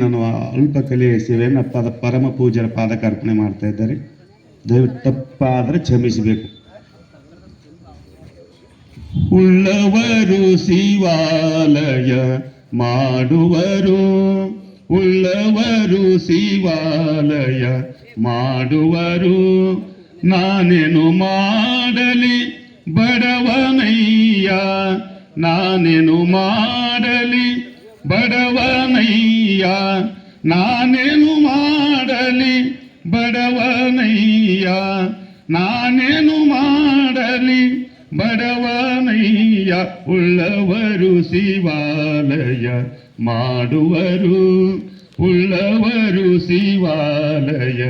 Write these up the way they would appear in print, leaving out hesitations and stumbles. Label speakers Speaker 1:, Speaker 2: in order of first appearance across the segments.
Speaker 1: ನಾನು ಅಲ್ಪ ಕಲಿಯ ಸೇವೆಯನ್ನು ಪರಮ ಪೂಜ್ಯರ ಪಾದಕ್ಕೆ ಅರ್ಪಣೆ ಮಾಡ್ತಾ ಇದ್ದಾರೆ. ದಯವಿಟ್ಟು ತಪ್ಪಾದರೆ ಕ್ಷಮಿಸಬೇಕು. ಉಳ್ಳವರು ಶಿವಾಲಯ ಮಾಡುವರು, ಉಳ್ಳವರು ಶಿವಾಲಯ ಮಾಡುವರು. ನಾನೇನು ಮಾಡಲಿ ಬಡವನಯ್ಯ, ನಾನೇನು ಮಾಡಲಿ ಬಡವನಯ್ಯ, ನಾನೇನು ಮಾಡಲಿ ಬಡವನಯ್ಯ, ನಾನೇನು ಮಾಡಲಿ ಬಡವನಯ್ಯ. ಉಳ್ಳವರು ಶಿವಾಲಯ ಮಾಡುವರು, ಉಳ್ಳವರು ಶಿವಾಲಯ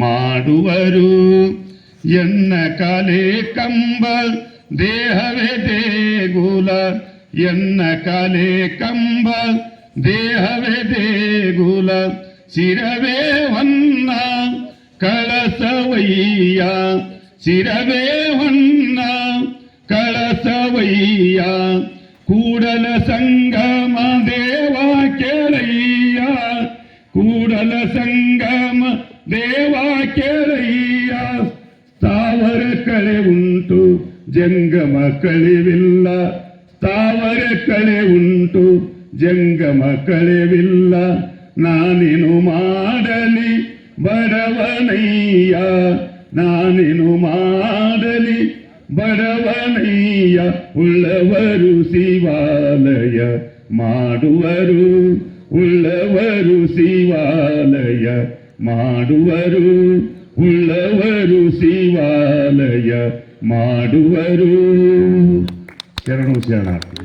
Speaker 1: ಮಾಡುವರು. ಎನ್ನ ಕಲೆ ಕಂಬಲ್ ದೇಹವೇ ದೇಗುಲ, ಎನ್ನ ಕಲೆ ಕಂಬಲ್ ದೇಹವೇ ದೇಗುಲ. ಶಿರವೇ ಹೊನ್ನ ಕಳಸವಯ್ಯ, ಶಿರವೇ ಹೊನ್ನ ಕಳಸವಯ್ಯ. ಕೂಡಲ ಸಂಗಮ ದೇವ ಕೇಳಯ್ಯ, ಕೂಡಲ ಸಂಗಮ ದೇವ ಕೇಳಯ್ಯ. ಸ್ಥಾವರ ಕಳೆ ಉಂಟು ಜಂಗಮ ಕಳೆವಿಲ್ಲ, ಸ್ಥಾವರ ಕಳೆ ಉಂಟು ಜಂಗಮ ಕಳೆವಿಲ್ಲ. ನಾನೇನು ಮಾಡಲಿ ಬಡವನಯ್ಯ, ನಾನೇನು ಮಾಡಲಿ ಬಡವನಯ್ಯ. ಉಳ್ಳವರು ಶಿವಾಲಯ ಮಾಡುವರು, ಉಳ್ಳವರು ಶಿವಾಲಯ ಮಾಡುವರು, ಉಳ್ಳವರು ಶಿವಾಲಯ ಮಾಡುವರು. ಶರಣು ಶರಣಾರ್ಥಿ.